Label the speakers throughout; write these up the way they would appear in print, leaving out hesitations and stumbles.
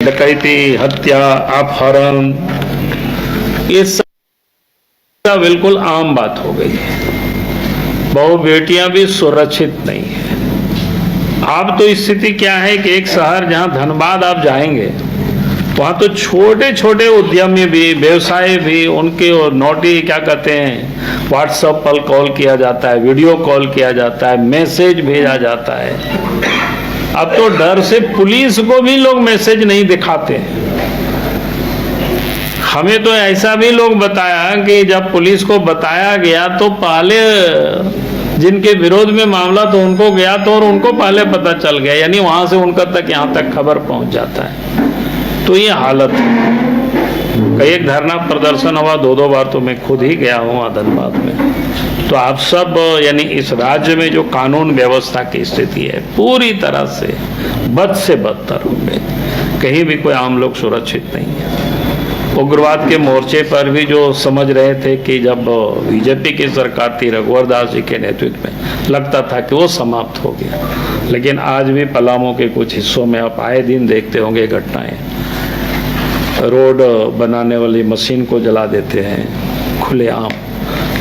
Speaker 1: डकैती, हत्या, अपहरण, ये सब बिल्कुल आम बात हो गई है। बहु बेटियां भी सुरक्षित नहीं है। अब तो स्थिति क्या है कि एक शहर जहां धनबाद आप जाएंगे, वहां तो छोटे छोटे उद्यमी भी, व्यवसाय भी, उनके और नोटी क्या कहते हैं, व्हाट्सएप पर कॉल किया जाता है, वीडियो कॉल किया जाता है, मैसेज भेजा जाता है। अब तो डर से पुलिस को भी लोग मैसेज नहीं दिखाते हैं। हमें तो ऐसा भी लोग बताया कि जब पुलिस को बताया गया तो पहले जिनके विरोध में मामला तो उनको गया तो और उनको पहले पता चल गया, यानी वहां से उनका तक यहाँ तक खबर पहुंच जाता है। तो ये हालत है। कई एक धरना प्रदर्शन हुआ, दो बार तो मैं खुद ही गया हूँ धनबाद में। तो आप सब यानी इस राज्य में जो कानून व्यवस्था की स्थिति है पूरी तरह से बद से बदतर हो गई। कहीं भी कोई आम लोग सुरक्षित नहीं है। उग्रवाद के मोर्चे पर भी जो समझ रहे थे कि जब बीजेपी की सरकार थी रघुवर दास जी के नेतृत्व में, लगता था कि वो समाप्त हो गया, लेकिन आज भी पलामू के कुछ हिस्सों में आप आए दिन देखते होंगे घटनाएं। रोड बनाने वाली मशीन को जला देते हैं खुलेआम।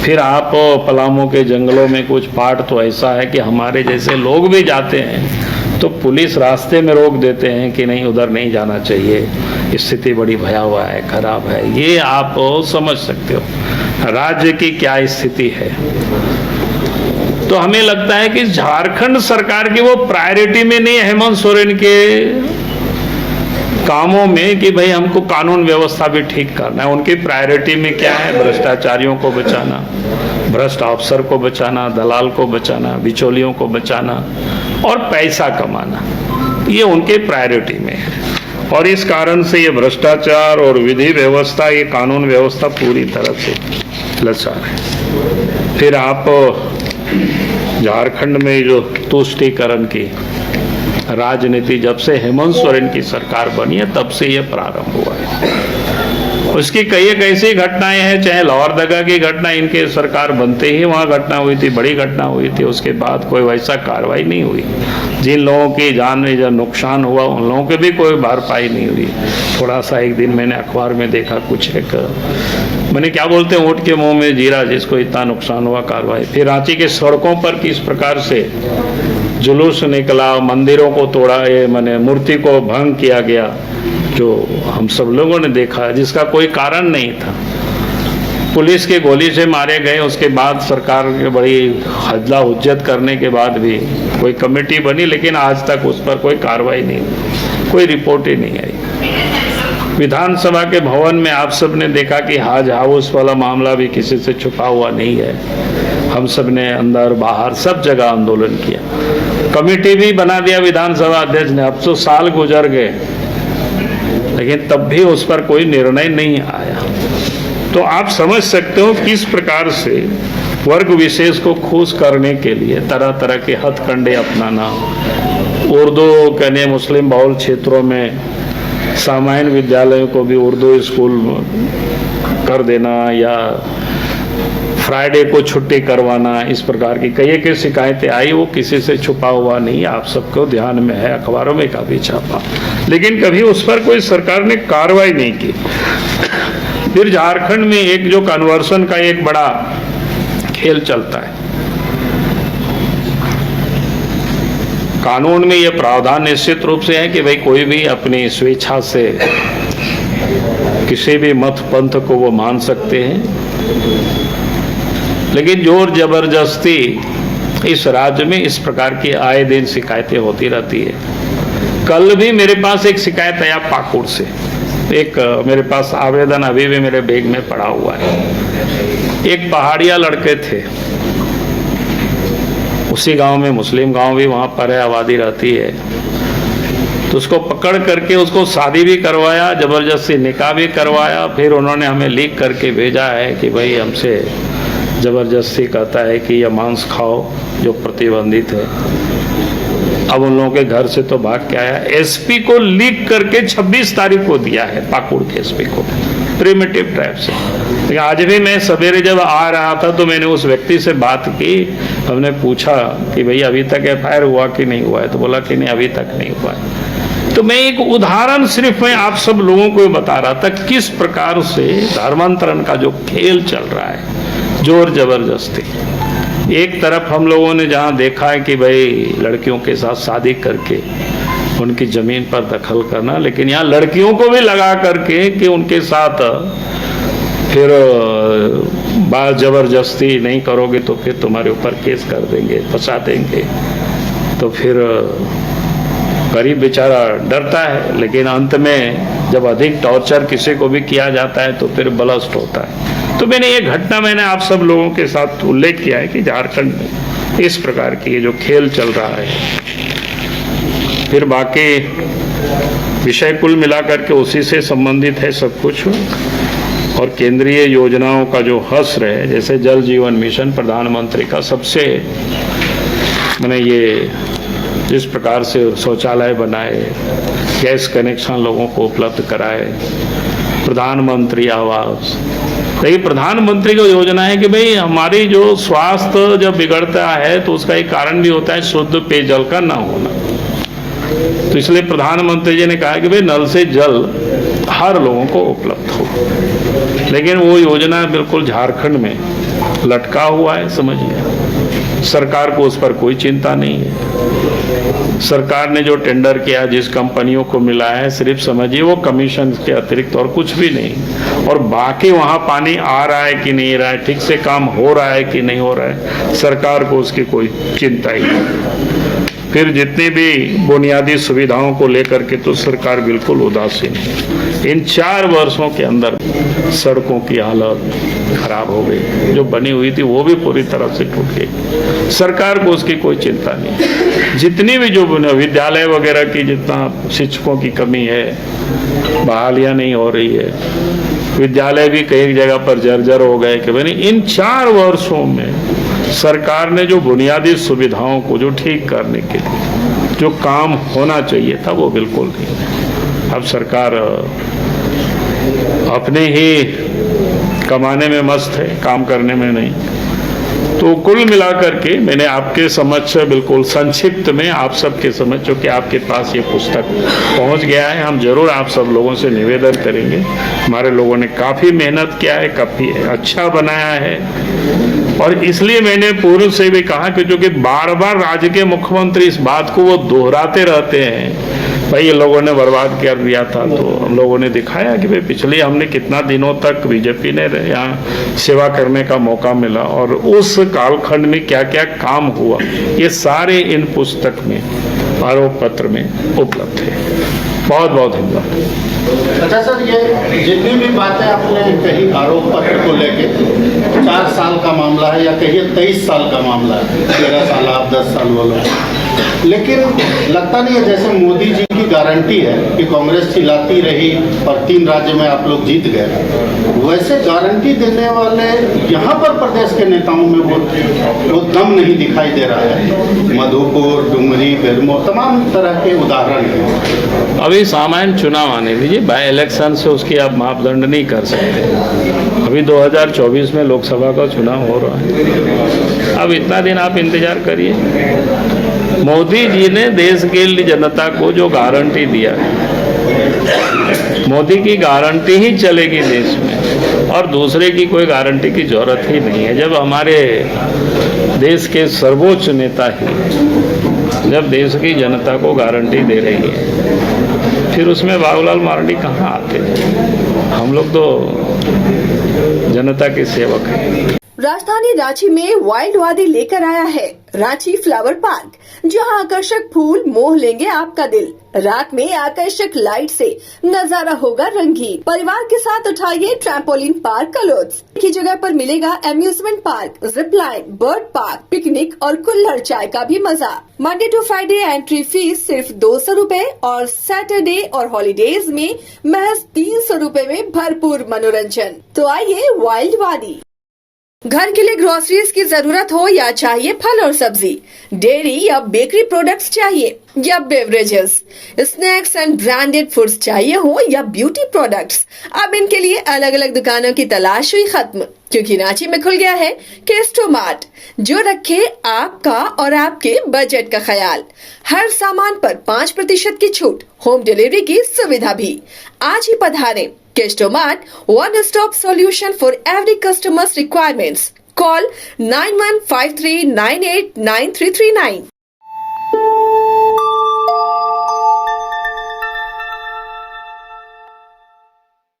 Speaker 1: फिर आप पलामू के जंगलों में कुछ पार्ट तो ऐसा है कि हमारे जैसे लोग भी जाते हैं तो पुलिस रास्ते में रोक देते हैं कि नहीं उधर नहीं जाना चाहिए, स्थिति बड़ी भयावह है, खराब है। ये आप समझ सकते हो राज्य की क्या स्थिति है। तो हमें लगता है कि झारखंड सरकार की वो प्रायोरिटी में नहीं है हेमंत सोरेन के कामों में कि भाई हमको कानून व्यवस्था भी ठीक करना है। उनकी प्रायोरिटी में क्या है? भ्रष्टाचारियों को बचाना, भ्रष्ट अफसर को बचाना, दलाल को बचाना, बिचौलियों को बचाना और पैसा कमाना, ये उनके प्रायोरिटी में है। और इस कारण से ये भ्रष्टाचार और विधि व्यवस्था, ये कानून व्यवस्था पूरी तरह से लाचार है। फिर आप झारखंड में जो तुष्टीकरण की राजनीति जब से हेमंत सोरेन की सरकार बनी है तब से ये प्रारंभ हुआ है। उसकी कई एक ऐसी घटनाएं हैं, चाहे लोहरदगा की घटना इनके सरकार बनते ही वहाँ घटना हुई थी, बड़ी घटना हुई थी, उसके बाद कोई वैसा कार्रवाई नहीं हुई। जिन लोगों की जान में जब नुकसान हुआ उन लोगों के भी कोई भरपाई नहीं हुई। थोड़ा सा एक दिन मैंने अखबार में देखा, कुछ एक मैंने क्या बोलते हैं, ऊँट के मुंह में जीरा, जिसको इतना नुकसान हुआ कार्रवाई। फिर रांची के सड़कों पर किस प्रकार से जुलूस निकला, मंदिरों को तोड़ा, ये मैंने मूर्ति को भंग किया गया, जो हम सब लोगों ने देखा, जिसका कोई कारण नहीं था। पुलिस के गोली से मारे गए। उसके बाद सरकार के बड़ी हजला हुज्जत करने के बाद भी कोई कमेटी बनी, लेकिन आज तक उस पर कोई कार्रवाई नहीं, कोई रिपोर्ट ही नहीं आई। विधानसभा के भवन में आप सब ने देखा कि हाज हाउस वाला मामला भी किसी से छुपा हुआ नहीं है। हम सब ने अंदर बाहर सब जगह आंदोलन किया, कमेटी भी बना दिया विधानसभा अध्यक्ष ने। अब तो साल गुजर गए लेकिन तब भी उस पर कोई निर्णय नहीं आया। तो आप समझ सकते हो किस प्रकार से वर्ग विशेष को खुश करने के लिए तरह तरह के हथकंडे अपनाना, उर्दू कहने मुस्लिम बहुल क्षेत्रों में सामान्य विद्यालयों को भी उर्दू स्कूल कर देना या फ्राइडे को छुट्टी करवाना, इस प्रकार की कई एक शिकायतें आई। वो किसी से छुपा हुआ नहीं, आप सबको ध्यान में है, अखबारों में काफी छापा, लेकिन कभी उस पर कोई सरकार ने कार्रवाई नहीं की। फिर झारखंड में एक जो कन्वर्सन का एक बड़ा खेल चलता है। कानून में यह प्रावधान निश्चित रूप से है कि भाई कोई भी अपनी स्वेच्छा से किसी भी मत पंथ को वो मान सकते हैं, लेकिन जोर जबरदस्ती इस राज्य में इस प्रकार की आए दिन शिकायतें होती रहती है। कल भी मेरे पास एक शिकायत आया पाकुड़ से, एक मेरे पास आवेदन अभी भी मेरे बैग में पड़ा हुआ है। एक पहाड़िया लड़के थे, उसी गांव में, मुस्लिम गांव भी वहां पर है, आबादी रहती है। तो उसको पकड़ करके उसको शादी भी करवाया, जबरदस्ती निकाह भी करवाया। फिर उन्होंने हमें लिख करके भेजा है कि भाई हमसे जबरदस्ती कहता है कि यह मांस खाओ जो प्रतिबंधित है। अब उन लोगों के घर से तो भाग के आया, एसपी को लिख करके 26 तारीख को दिया है, पाकुड़ के एसपी को, प्रिमिटिव ट्राइब से। लेकिन आज भी मैं सवेरे जब आ रहा था तो मैंने उस व्यक्ति से बात की, हमने पूछा कि भैया अभी तक एफआईआर हुआ कि नहीं हुआ है, तो बोला कि नहीं अभी तक नहीं हुआ है। तो मैं एक उदाहरण सिर्फ मैं आप सब लोगों को बता रहा था किस प्रकार से धर्मांतरण का जो खेल चल रहा है, जोर जबरदस्ती। एक तरफ हम लोगों ने जहाँ देखा है कि भाई लड़कियों के साथ शादी करके उनकी जमीन पर दखल करना, लेकिन यहाँ लड़कियों को भी लगा करके कि उनके साथ फिर बात जबरदस्ती नहीं करोगे तो फिर तुम्हारे ऊपर केस कर देंगे, फंसा देंगे। तो फिर गरीब बेचारा डरता है, लेकिन अंत में जब अधिक टॉर्चर किसी को भी किया जाता है तो फिर ब्लस्ट होता है। तो मैंने ये घटना मैंने आप सब लोगों के साथ उल्लेख किया है कि झारखंड में इस प्रकार की ये जो खेल चल रहा है। फिर बाकी विषय कुल मिलाकर के उसी से संबंधित है सब कुछ। और केंद्रीय योजनाओं का जो हस्र है, जैसे जल जीवन मिशन प्रधानमंत्री का सबसे मैंने ये जिस प्रकार से शौचालय बनाए, गैस कनेक्शन लोगों को उपलब्ध कराए, प्रधानमंत्री आवास। तो ये प्रधानमंत्री की योजना है कि भाई हमारी जो स्वास्थ्य जब बिगड़ता है तो उसका एक कारण भी होता है शुद्ध पेयजल का ना होना। तो इसलिए प्रधानमंत्री जी ने कहा कि भाई नल से जल हर लोगों को उपलब्ध हो। लेकिन वो योजना बिल्कुल झारखंड में लटका हुआ है, समझिए। सरकार को उस पर कोई चिंता नहीं है। सरकार ने जो टेंडर किया, जिस कंपनियों को मिला है, सिर्फ समझिए वो कमीशन के अतिरिक्त और कुछ भी नहीं। और बाकी वहाँ पानी आ रहा है कि नहीं रहा है, ठीक से काम हो रहा है कि नहीं हो रहा है, सरकार को उसकी कोई चिंता ही नहीं। फिर जितनी भी बुनियादी सुविधाओं को लेकर के तो सरकार बिल्कुल उदासीन है। इन 4 वर्षों के अंदर सड़कों की हालत खराब हो गई, जो बनी हुई थी वो भी पूरी तरह से टूट गई। सरकार को उसकी कोई चिंता नहीं। जितनी भी जो विद्यालय वगैरह की जितना शिक्षकों की कमी है, बहालियां नहीं हो रही है, विद्यालय भी कई जगह पर जर्जर हो गए कि भाई इन 4 वर्षों में सरकार ने जो बुनियादी सुविधाओं को जो ठीक करने के लिए जो काम होना चाहिए था वो बिल्कुल नहीं। अब सरकार अपने ही कमाने में मस्त है, काम करने में नहीं। तो कुल मिलाकर के मैंने आपके समक्ष बिल्कुल संक्षिप्त में आप सबके समझ, चूँकि आपके पास ये पुस्तक पहुंच गया है, हम जरूर आप सब लोगों से निवेदन करेंगे। हमारे लोगों ने काफ़ी मेहनत किया है, काफ़ी अच्छा बनाया है। और इसलिए मैंने पूर्व से भी कहा कि जो कि बार बार राज्य के मुख्यमंत्री इस बात को वो दोहराते रहते हैं, भाई ये लोगों ने बर्बाद कर दिया था। तो हम लोगों ने दिखाया कि भाई पिछले हमने कितना दिनों तक बीजेपी ने यहाँ सेवा करने का मौका मिला और उस कालखंड में क्या क्या काम हुआ, ये सारे इन पुस्तक में, आरोप पत्र में उपलब्ध है। बहुत बहुत धन्यवाद।
Speaker 2: अच्छा सर, ये जितनी भी बातें आपने कही आरोप पत्र को लेके, 4 साल का मामला है या कहिए 23 साल का मामला है, 13 साल आप 10 साल बोलो, लेकिन लगता नहीं है जैसे मोदी जी की गारंटी है कि कांग्रेस चिल्लाती रही और 3 राज्य में आप लोग जीत गए, वैसे गारंटी देने वाले यहाँ पर प्रदेश के नेताओं में वो दम नहीं दिखाई दे रहा है। मधुपुर, डुमरी, बेरमो, तमाम तरह के उदाहरण हैं।
Speaker 1: अभी सामान्य चुनाव आने दीजिए, बाय इलेक्शन से उसकी आप मापदंड नहीं कर सकते। अभी 2024 में लोकसभा का चुनाव हो रहा है, अब इतना दिन आप इंतजार करिए। मोदी जी ने देश के जनता को जो गारंटी दिया है, मोदी की गारंटी ही चलेगी देश में, और दूसरे की कोई गारंटी की जरूरत ही नहीं है। जब हमारे देश के सर्वोच्च नेता ही जब देश की जनता को गारंटी दे रही है, फिर उसमें बाबूलाल मरांडी कहाँ आते हैं? हम लोग तो जनता के सेवक हैं।
Speaker 3: राजधानी रांची में वाइल्ड वादी लेकर आया है रांची फ्लावर पार्क, जहां आकर्षक फूल मोह लेंगे आपका दिल। रात में आकर्षक लाइट से नजारा होगा रंगीन। परिवार के साथ उठाइए ट्रैम्पोलिन पार्क का लुत्फ। की जगह पर मिलेगा amusement park, zip line, bird park, picnic और कुल्हड़ चाय का भी मजा। Monday to Friday entry fee सिर्फ 200 रूपए और सैटरडे और हॉलीडेज में महज 300 रूपए में भरपूर मनोरंजन। तो आइए वाइल्ड वादी। घर के लिए ग्रोसरीज की जरूरत हो या चाहिए फल और सब्जी, डेयरी या बेकरी प्रोडक्ट्स चाहिए या beverages, snacks and branded foods चाहिए हो या ब्यूटी प्रोडक्ट्स, अब इनके लिए अलग अलग दुकानों की तलाश हुई खत्म, क्योंकि रांची में खुल गया है केस्टो मार्ट, जो रखे आपका और आपके बजट का ख्याल। हर सामान पर 5% की छूट, होम डिलीवरी की सुविधा भी। आज ही पधारें Kesto Mart, one stop solution for every customer's requirements. Call 9153989339.